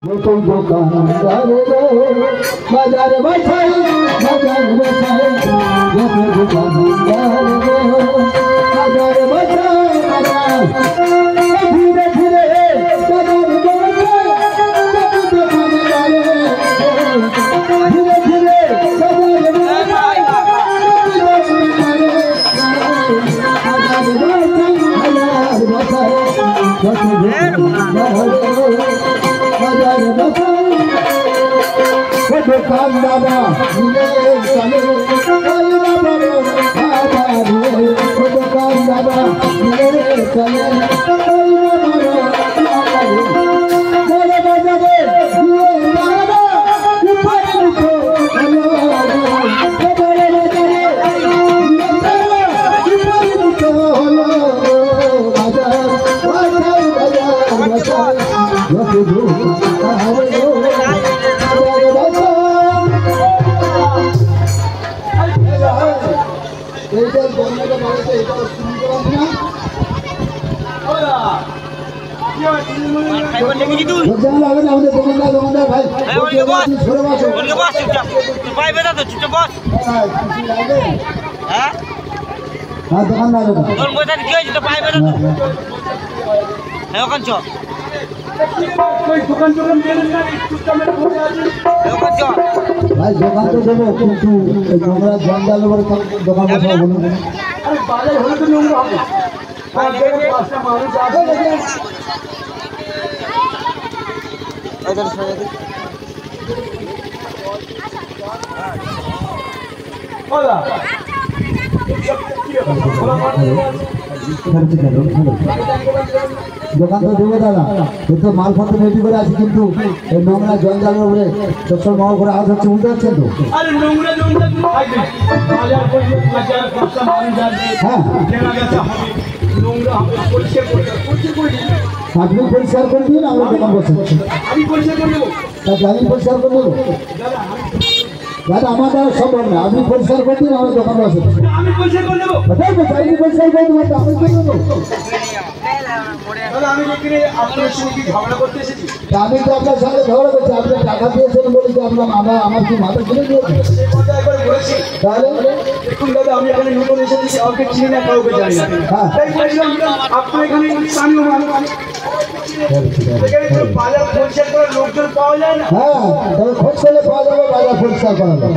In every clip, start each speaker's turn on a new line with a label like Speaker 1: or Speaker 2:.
Speaker 1: তুই দোকানদার বাজার বাছাই বাজার বাছাই দোকানদার বাজার বাছাই ধীরে ধীরে বাজার ধীরে ধীরে दुकान दादा चले दुकान दादा चले ভাই দোকান তো দেবো কিন্তু নোংরা জঞ্জাল দোকান বাজার হলে তো নোংরা হবে দোকান তো দেবো দাদা কিন্তু মালপত্র রেডি করে আছে কিন্তু এই নোংরা জঞ্জালের উপরে চচ্চর মহল করে আওয়াজ হচ্ছে বুঝতে পারছেন তো হ্যাঁ আপনি পরিষ্কার করে দিন আমরা দোকান বসে আমি পরিষ্কার করে দেবো দাদা আমার দ্বারা সম্ভব না আপনি পরিষ্কার করে দিন আমরা দোকান বসে আমি পরিষ্কার করে দেবো পরিষ্কার করে দেবো আমি তো আপনার সাথে ঝগড়া করছি আপনি টাকা দিয়েছেন বলে যে আপনার আমার কি মাথা ঘুরে দিয়েছে তাহলে দেখুন দাদা আমি এখানে নতুন এসেছি কাউকে চিনি না কাউকে জানি না তাই বলছিলাম আপনার এখানে স্থানীয় মানুষ বাজার পরিষ্কার করার লোকজন পাওয়া যায় না হ্যাঁ তবে খোঁজ করলে পাওয়া যাবে বাজার পরিষ্কার করা যাবে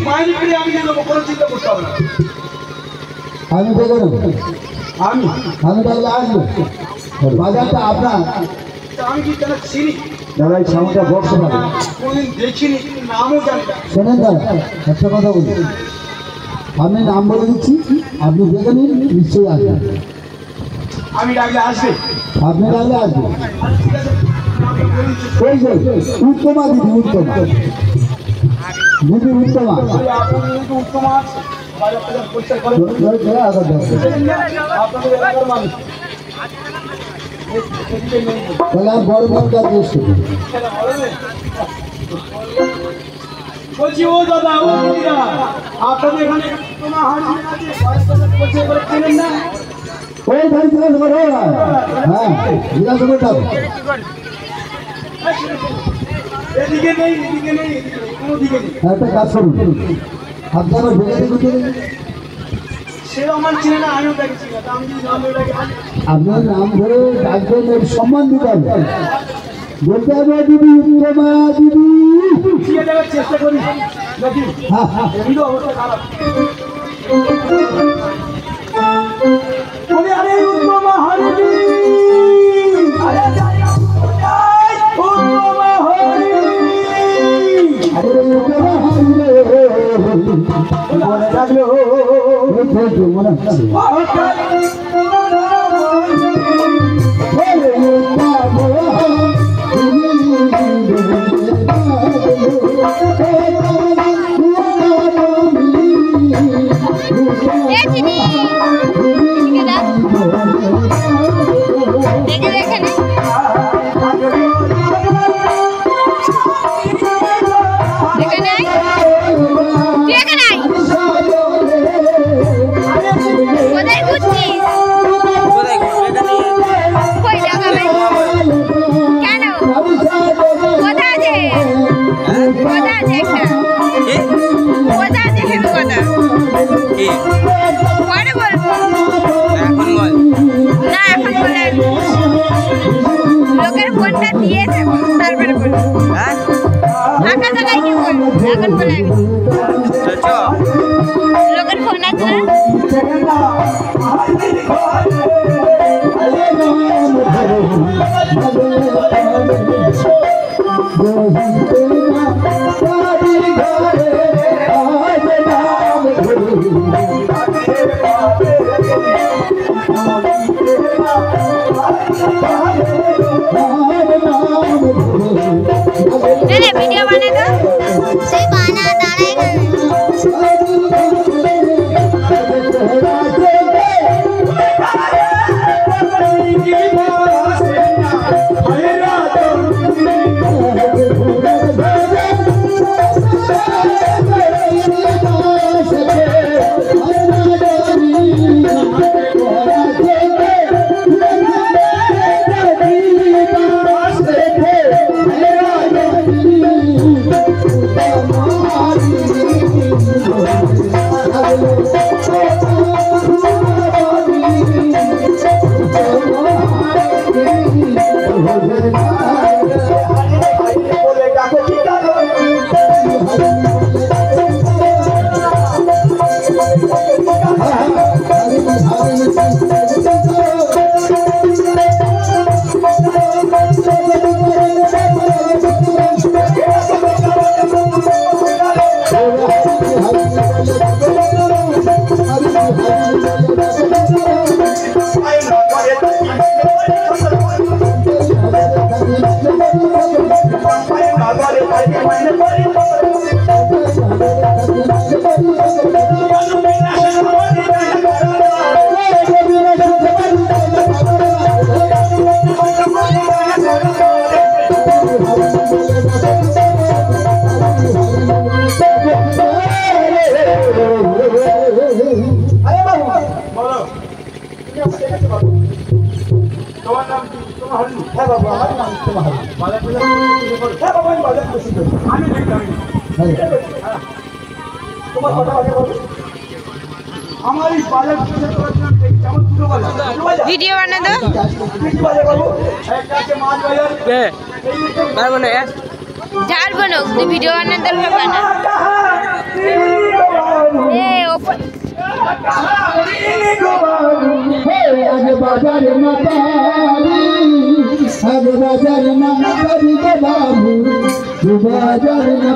Speaker 1: মাইনে ফিরে আমি দিয়ে দেবো কোনো চিন্তা করতে হবে না আমি দেখে নেব আমি তাহলে আসবো বাজারটা আপনার আমি কি তাহলে চিনি দাদা এই সামনেটা বক্স পাবে কোনদিন দেখিনি নামও জানি না শোনেন দাদা একটা কথা বলি আমি নাম বলে দিচ্ছি আপনি দেখে নিন নিশ্চয়ই আসবেন আমি ডাকলে আসবে আপনি ডাকলে আসবে ওই যে উত্তমা দিদি উত্তমা উত্তমা বড় বলছি ও দাদা ও দিদিরা আপনাদের এখানে চেনেন না ওই ধান জিজ্ঞাসা করো হ্যাঁ জিজ্ঞাসা করতে হবে এদিকে নেই কোনো দিকে নেই একটা কাজ করুন আপনি আমার আপনার নাম ধরে ডাকবেন সম্মান দিতে হবে বলতে হবে দিদি উত্তমা দিদি চেষ্টা করি অবস্থা খারাপ আরে উত্তমা হরি মনে রাখলো মনে
Speaker 2: কি
Speaker 3: পরে বলবো
Speaker 2: এখন বল
Speaker 3: না এখন বলে লোকের ফোনটা দিয়ে দেবো তারপরে বলবো
Speaker 2: হ্যাঁ
Speaker 3: ফাঁকা জায়গায় কি বলবো এখন বলে
Speaker 2: চল
Speaker 3: লোকের ফোন আছে না वीडियो बना दो सही बना वीडियो बना दो झाड़ बनो वीडियो बना दो बना ए ऊपर
Speaker 1: आगे बाजार में करी के बाबू बाजार में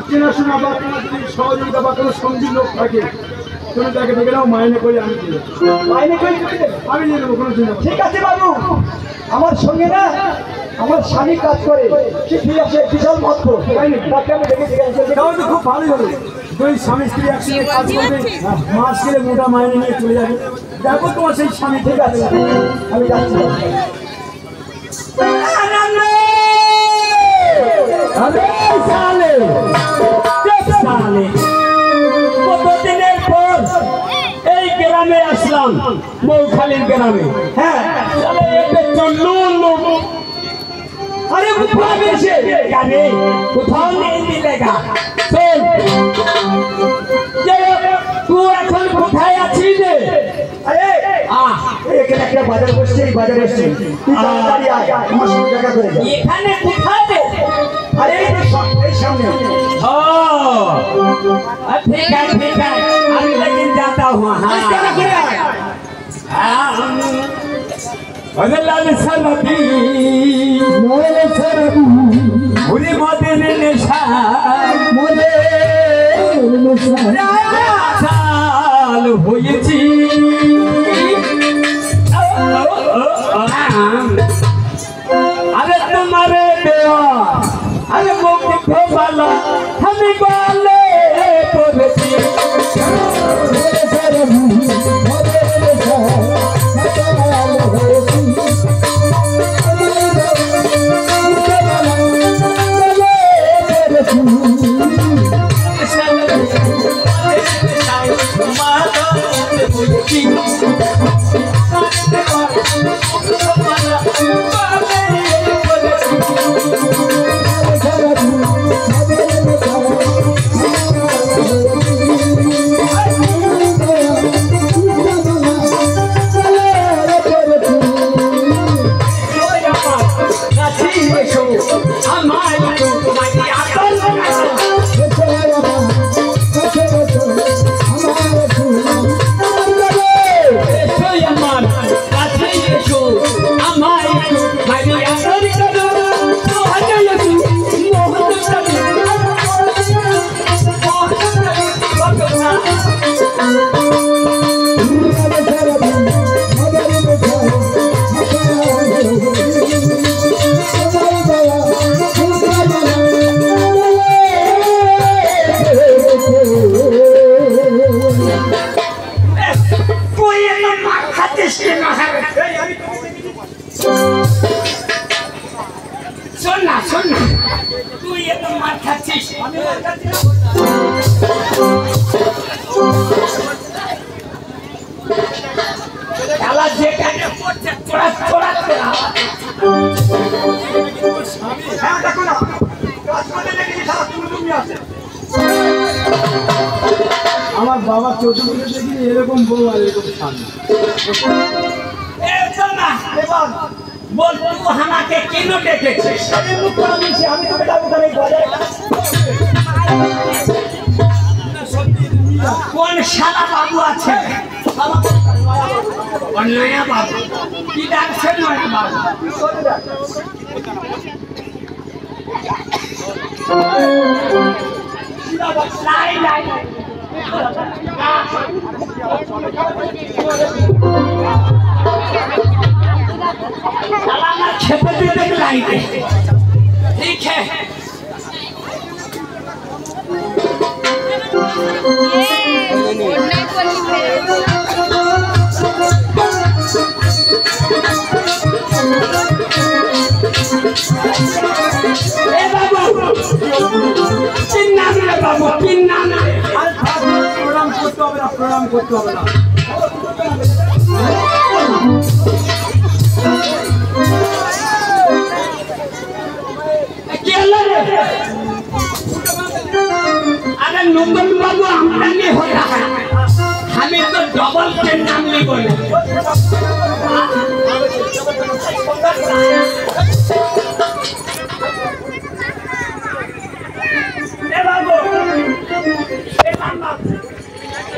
Speaker 1: চেনাশোনা বা কোনো সহযোগিতা বা কোনো সঙ্গী লোক থাকে তুমি তাকে দেখে নাও মাইনে করে আমি মাইনে করে আমি দিয়ে দেবো কোনো চিন্তা ঠিক আছে বাবু আমার সঙ্গে না আমার স্বামী কাজ করে ঠিক আছে বিশাল মত তাকে আমি দেখে তাহলে তো খুব ভালোই হবে দুই স্বামী স্ত্রী একসাথে কাজ করবে মাস গেলে মোটা মাইনে নিয়ে চলে যাবে দেখো তোমার সেই স্বামী ঠিক আছে আমি যাচ্ছি কতদিনের পর এই গ্রামে আসলাম মৌখালীর গ্রামে হ্যাঁ अरे কোথাও নেই মিলেগা তুই এখন কোথায় আছিস রে? আরে এখানে একটা বাজার বসছে বাজারে এসেছি তুই তাড়াতাড়ি আয় আমার সঙ্গে দেখা করে যা
Speaker 4: এখানে কোথায় রে?
Speaker 1: আরে এই তো এই সামনে
Speaker 4: ও ठीक है अभी लेकिन जाता हूँ हाँ लाल सरदी
Speaker 1: মোরে সরবি
Speaker 4: पूरी मदन नेशा
Speaker 1: মোরে মুসা
Speaker 4: साल होयेছি अरे तुम्हारे देवा अरे मुक्ति वाला हम वाले बोलती
Speaker 1: মোরে সরবি মোরে মুসা সকাল হয়েছি
Speaker 4: सुन तू ये तो मार खाচ্ছিস আমি মার খাচ্ছি শালা যে কানে পড়ছে চড়া চড়াতে
Speaker 1: হ্যাঁ দেখো না কাজ করে দেখি সারা তুমি আছে আমার বাবা চতুর্দিকে দেখি এরকম বউ আর এরকম স্বামী
Speaker 4: এ শোনা
Speaker 1: এবার
Speaker 4: बोल तू हमाके केनो डेकेছিস
Speaker 1: আমি মুখ করে দিয়েছি আমি তোকে ডাকবো তাহলে বাজারে
Speaker 4: কোন শালা বাবু আছে কোন নয়া বাবু কি ডাকছে নয়া বাবু লাই লাই साला खेपे दे लाई दे ठीक है ए बाबू किन नाम रे बाबू किन नाम रे
Speaker 1: আর প্রণাম করতে হবে না প্রণাম করতে হবে না
Speaker 4: अरे नंबर बाबू आमदनी हो रहा है हमें तो डबल के नाम नहीं बोले